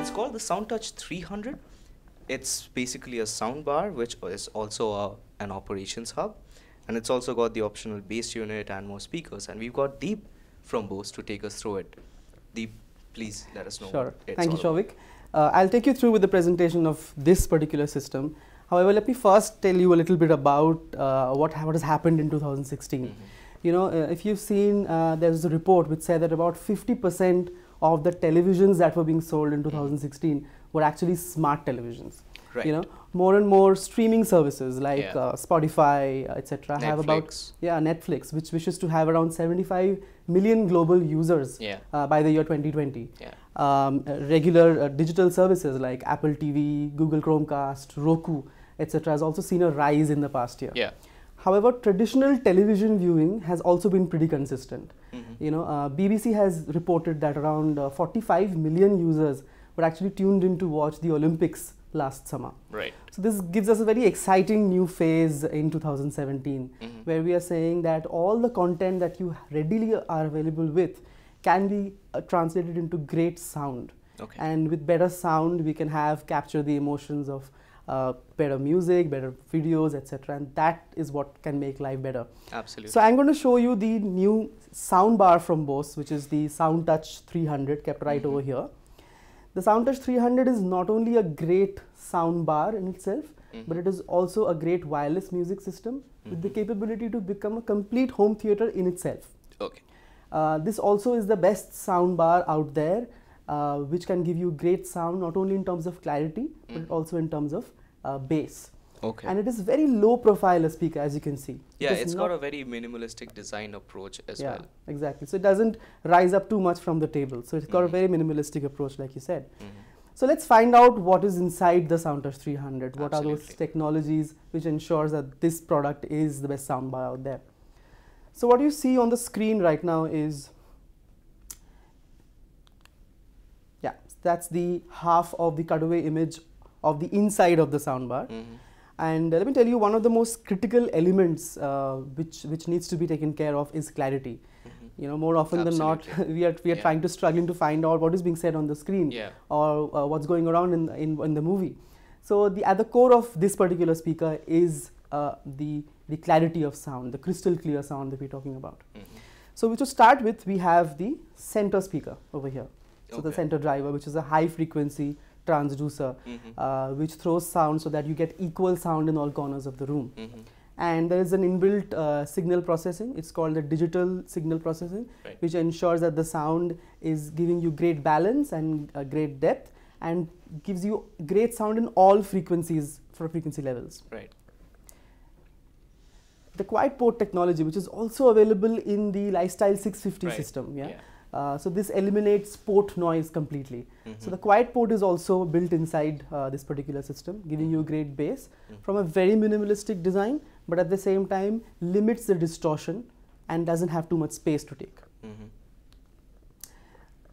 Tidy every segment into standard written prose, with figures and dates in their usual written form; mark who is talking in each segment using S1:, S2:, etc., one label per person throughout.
S1: It's called the SoundTouch 300. It's basically a soundbar, which is also an operations hub. And it's also got the optional bass unit and more speakers. And we've got Deep from Bose to take us through it. Deep, please let us know.
S2: Sure. Thank you, Shovik. I'll take you through with the presentation of this particular system. However, let me first tell you a little bit about what has happened in 2016. You know, if you've seen, there's a report which said that about 50% of the televisions that were being sold in 2016 were actually smart televisions.
S1: Right.
S2: You know, more and more streaming services like Spotify, etc. have about Netflix, which wishes to have around 75 million global users by the year 2020. Regular digital services like Apple TV, Google Chromecast, Roku, etc. has also seen a rise in the past year. However, traditional television viewing has also been pretty consistent. You know, BBC has reported that around 45 million users were actually tuned in to watch the Olympics last summer.
S1: Right.
S2: So this gives us a very exciting new phase in 2017, where we are saying that all the content that you readily are available with can be translated into great sound. And with better sound, we can capture the emotions of better music, better videos, etc. And that is what can make life better.
S1: Absolutely.
S2: So I'm going to show you the new soundbar from Bose, which is the SoundTouch 300, kept right over here. The SoundTouch 300 is not only a great soundbar in itself, but it is also a great wireless music system with the capability to become a complete home theater in itself. This also is the best soundbar out there, which can give you great sound not only in terms of clarity, but also in terms of bass. And it is very low profile a speaker, as you can see.
S1: Yeah, it's got a very minimalistic design approach as well.
S2: Exactly. So it doesn't rise up too much from the table. So it's got a very minimalistic approach, like you said. So let's find out what is inside the SoundTouch 300. What are those technologies which ensures that this product is the best soundbar out there? So what you see on the screen right now is, that's the half of the cutaway image of the inside of the soundbar. And let me tell you, one of the most critical elements which needs to be taken care of is clarity. You know, more often than not, we are struggling to find out what is being said on the screen or what's going around in the movie. So at the core of this particular speaker is the clarity of sound, the crystal clear sound that we're talking about. So to start with, we have the center speaker over here. So the center driver, which is a high frequency transducer, which throws sound so that you get equal sound in all corners of the room. And there is an inbuilt signal processing. It's called the digital signal processing, which ensures that the sound is giving you great balance and great depth, and gives you great sound in all frequencies for frequency levels. The QUIETPORT technology, which is also available in the Lifestyle 650 system. So this eliminates port noise completely. So the QUIETPORT is also built inside this particular system, giving you great bass from a very minimalistic design, but at the same time limits the distortion and doesn't have too much space to take.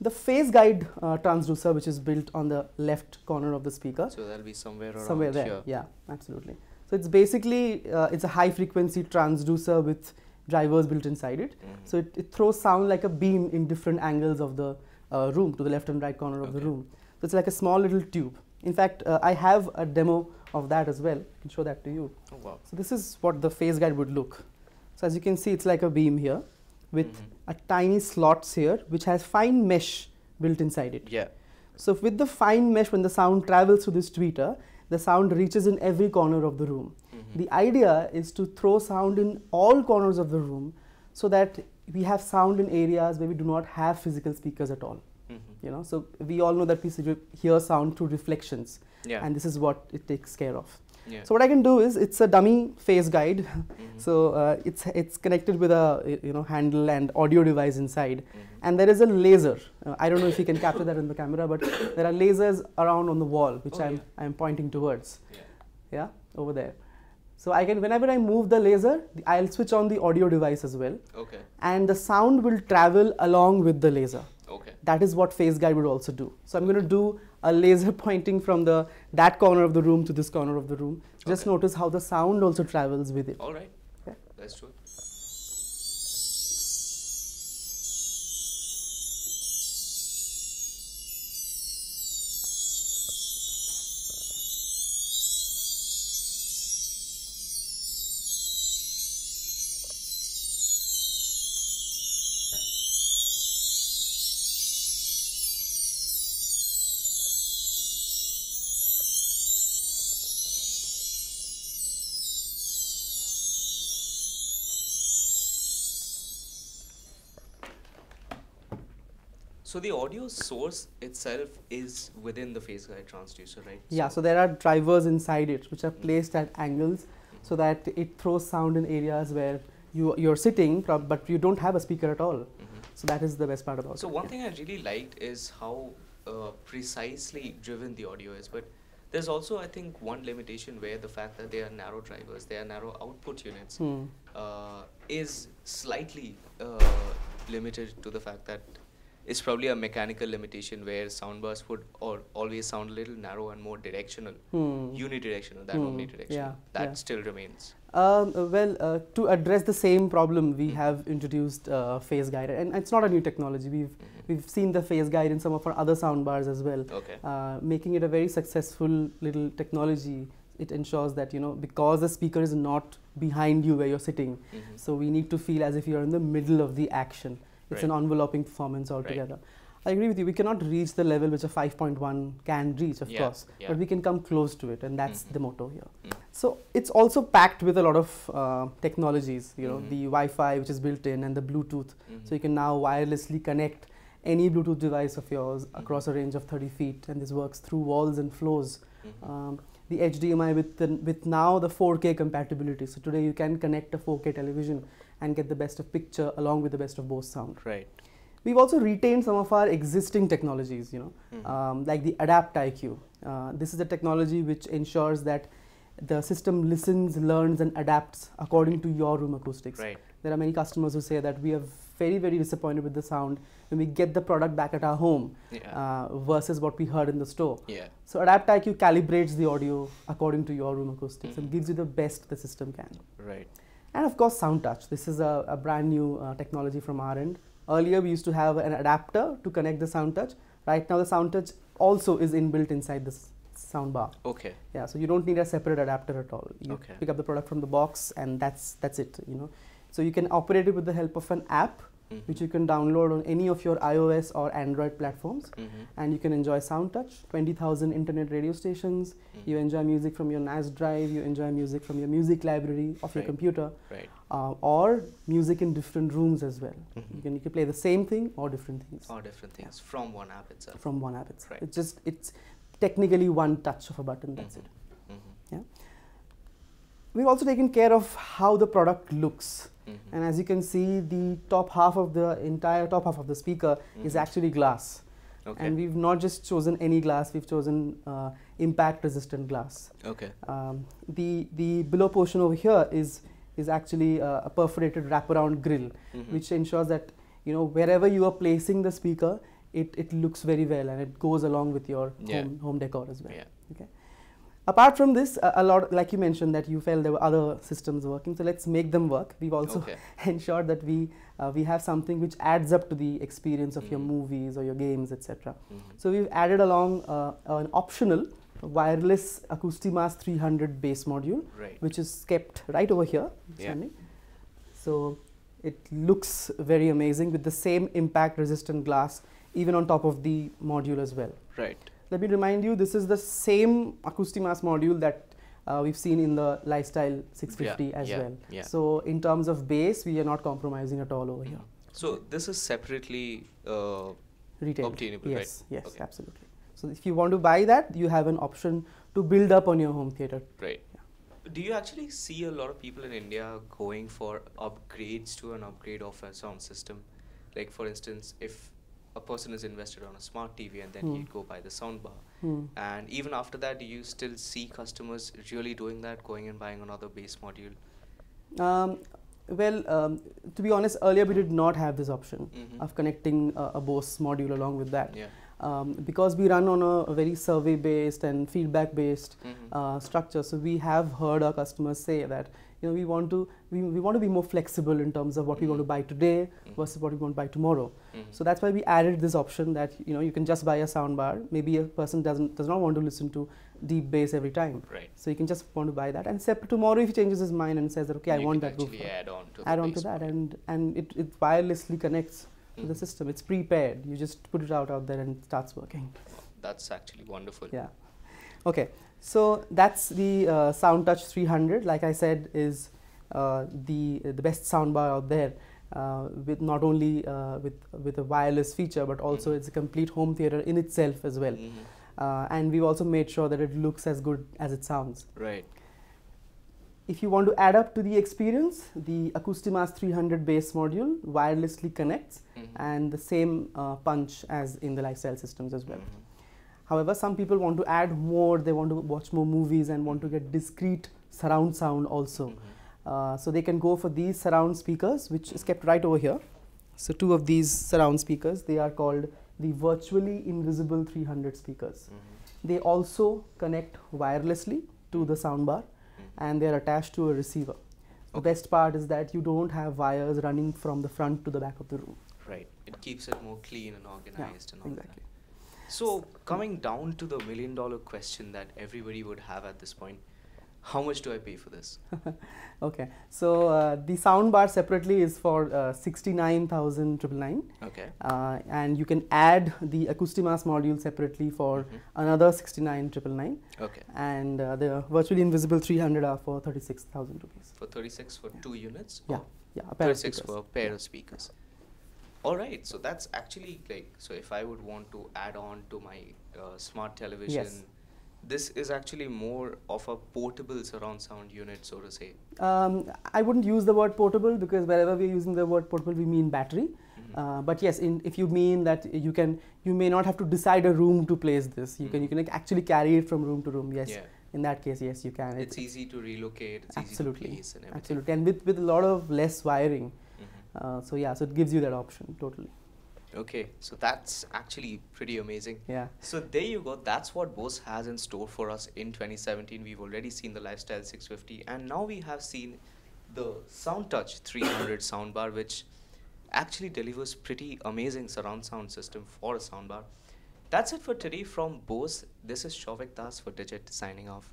S2: The phase guide transducer, which is built on the left corner of the speaker.
S1: So that'll be somewhere around
S2: there.
S1: Here.
S2: Yeah, absolutely. So it's basically it's a high frequency transducer with drivers built inside it. So it throws sound like a beam in different angles of the room, to the left and right corner of the room. So it's like a small little tube. In fact, I have a demo of that as well. I can show that to you. So this is what the phase guide would look. So as you can see, it's like a beam here with a tiny slots here, which has fine mesh built inside it. So with the fine mesh, when the sound travels through this tweeter, the sound reaches in every corner of the room. The idea is to throw sound in all corners of the room so that we have sound in areas where we do not have physical speakers at all. You know, so we all know that we hear sound through reflections, and this is what it takes care of. So what I can do is, it's a dummy phase guide. So it's connected with a handle and audio device inside, and there is a laser. I don't know if you can capture that in the camera, but there are lasers around on the wall, which I'm pointing towards. Over there. So I can, whenever I move the laser, I'll switch on the audio device as well. And the sound will travel along with the laser. That is what phase guide would also do. So I'm going to do a laser pointing from that corner of the room to this corner of the room. Just notice how the sound also travels with it.
S1: All right. Let's do it. So the audio source itself is within the phase guide transducer, right?
S2: Yeah, so there are drivers inside it which are placed at angles so that it throws sound in areas where you're sitting, but you don't have a speaker at all. So that is the best part about it.
S1: So one thing I really liked is how precisely driven the audio is, but there's also, I think, one limitation where the fact that they are narrow drivers, they are narrow output units, is slightly limited to the fact that it's probably a mechanical limitation where soundbars would always sound a little narrow and more directional, unidirectional than omnidirectional.
S2: Yeah,
S1: that still remains.
S2: To address the same problem, we have introduced phase guide, and it's not a new technology. We've seen the phase guide in some of our other soundbars as well.
S1: Okay.
S2: Making it a very successful little technology. It ensures that, because the speaker is not behind you where you're sitting, so we need to feel as if you're in the middle of the action. It's an enveloping performance altogether. Right. I agree with you. We cannot reach the level which a 5.1 can reach, of course, but we can come close to it, and that's the motto here. So it's also packed with a lot of technologies, the Wi-Fi which is built in, and the Bluetooth. So you can now wirelessly connect any Bluetooth device of yours across a range of 30 feet, and this works through walls and floors. The HDMI with now the 4K compatibility. So today you can connect a 4K television and get the best of picture along with the best of Bose sound.
S1: Right.
S2: We've also retained some of our existing technologies, like the Adapt IQ. This is a technology which ensures that the system listens, learns, and adapts according to your room acoustics.
S1: Right.
S2: There are many customers who say that we are very, very disappointed with the sound when we get the product back at our home versus what we heard in the store.
S1: Yeah.
S2: So Adapt IQ calibrates the audio according to your room acoustics and gives you the best the system can.
S1: Right.
S2: And of course, SoundTouch. This is a brand new technology from our end. Earlier, we used to have an adapter to connect the SoundTouch. Right now, the SoundTouch also is inbuilt inside this soundbar.
S1: Okay.
S2: Yeah, so you don't need a separate adapter at all. You pick up the product from the box, and that's it. So you can operate it with the help of an app, which you can download on any of your iOS or Android platforms, and you can enjoy SoundTouch, 20,000 internet radio stations. You enjoy music from your NAS drive. You enjoy music from your music library of your computer, or music in different rooms as well. You can play the same thing or different things.
S1: Or different things from one app itself.
S2: From one app itself.
S1: Right.
S2: It's technically one touch of a button. That's it. Yeah. We've also taken care of how the product looks. And as you can see, the entire top half of the speaker is actually glass. Okay. And we've not just chosen any glass, we've chosen impact resistant glass.
S1: Okay.
S2: The below portion over here is actually a perforated wraparound grill, which ensures that wherever you are placing the speaker, it looks very well and it goes along with your home decor as well. Yeah. Okay. Apart from this, a lot, like you mentioned, that you felt there were other systems working, so let's make them work. We've also ensured that we have something which adds up to the experience of your movies or your games, etc. So we've added along an optional wireless ACOUSTIMASS 300 bass module, which is kept right over here. So it looks very amazing with the same impact resistant glass even on top of the module as well.
S1: Right.
S2: Let me remind you, this is the same ACOUSTIMASS module that we've seen in the Lifestyle 650 as well. Yeah. So in terms of bass, we are not compromising at all over here.
S1: So this is separately obtainable,
S2: yes,
S1: right?
S2: Yes,
S1: okay.
S2: Absolutely. So if you want to buy that, you have an option to build up on your home theater.
S1: Right. Yeah. Do you actually see a lot of people in India going for upgrades to an upgrade of a sound system? Like for instance, if a person is invested on a smart TV and then he'd go buy the soundbar. And even after that, do you still see customers really doing that, going and buying another bass module?
S2: To be honest, earlier we did not have this option of connecting a Bose module along with that. Yeah. Because we run on a very survey-based and feedback-based structure, so we have heard our customers say that we want to be more flexible in terms of what we want to buy today versus what we want to buy tomorrow. So that's why we added this option that you can just buy a soundbar. Maybe a person does not want to listen to deep bass every time.
S1: Right.
S2: So you can just want to buy that, and tomorrow if he changes his mind and says that I want that,
S1: add on to that,
S2: and it wirelessly connects to the system. It's prepared. You just put it out there and it starts working.
S1: That's actually wonderful.
S2: Yeah. Okay. So that's the SoundTouch 300. Like I said, is the best soundbar out there. with not only with a wireless feature, but also it's a complete home theater in itself as well. And we've also made sure that it looks as good as it sounds.
S1: Right.
S2: If you want to add up to the experience, the ACOUSTIMASS 300 base module wirelessly connects and the same punch as in the lifestyle systems as well. However, some people want to add more, they want to watch more movies and want to get discrete surround sound also. So they can go for these surround speakers, which is kept right over here. So 2 of these surround speakers, they are called the virtually invisible 300 speakers. They also connect wirelessly to the soundbar and they are attached to a receiver. The best part is that you don't have wires running from the front to the back of the room.
S1: Right. It keeps it more clean and organized and all
S2: exactly.
S1: that. So coming down to the million-dollar question that everybody would have at this point, how much do I pay for this?
S2: Okay, so the soundbar separately is for 69,999.
S1: Okay.
S2: And you can add the ACOUSTIMASS module separately for another 69,999.
S1: Okay.
S2: And the virtually invisible 300 are for 36,000 rupees.
S1: For 36 for 2 units?
S2: Yeah,
S1: or
S2: yeah, a pair of
S1: 36
S2: speakers.
S1: for a pair of speakers. All right, so that's actually like, so if I would want to add on to my smart television,
S2: Yes.
S1: this is actually more of a portable surround sound unit, so to say.
S2: I wouldn't use the word portable because wherever we're using the word portable, we mean battery. But yes, if you mean that you may not have to decide a room to place this. You can like, actually carry it from room to room. Yes, in that case, yes, you can.
S1: It's easy to relocate. It's
S2: absolutely,
S1: easy to place and everything.
S2: absolutely, and with a lot of less wiring. So yeah, so it gives you that option totally.
S1: Okay, so that's actually pretty amazing.
S2: Yeah.
S1: So there you go. That's what Bose has in store for us in 2017. We've already seen the Lifestyle 650, and now we have seen the SoundTouch 300 soundbar, which actually delivers pretty amazing surround sound system for a soundbar. That's it for today from Bose. This is Shovik Das for Digit signing off.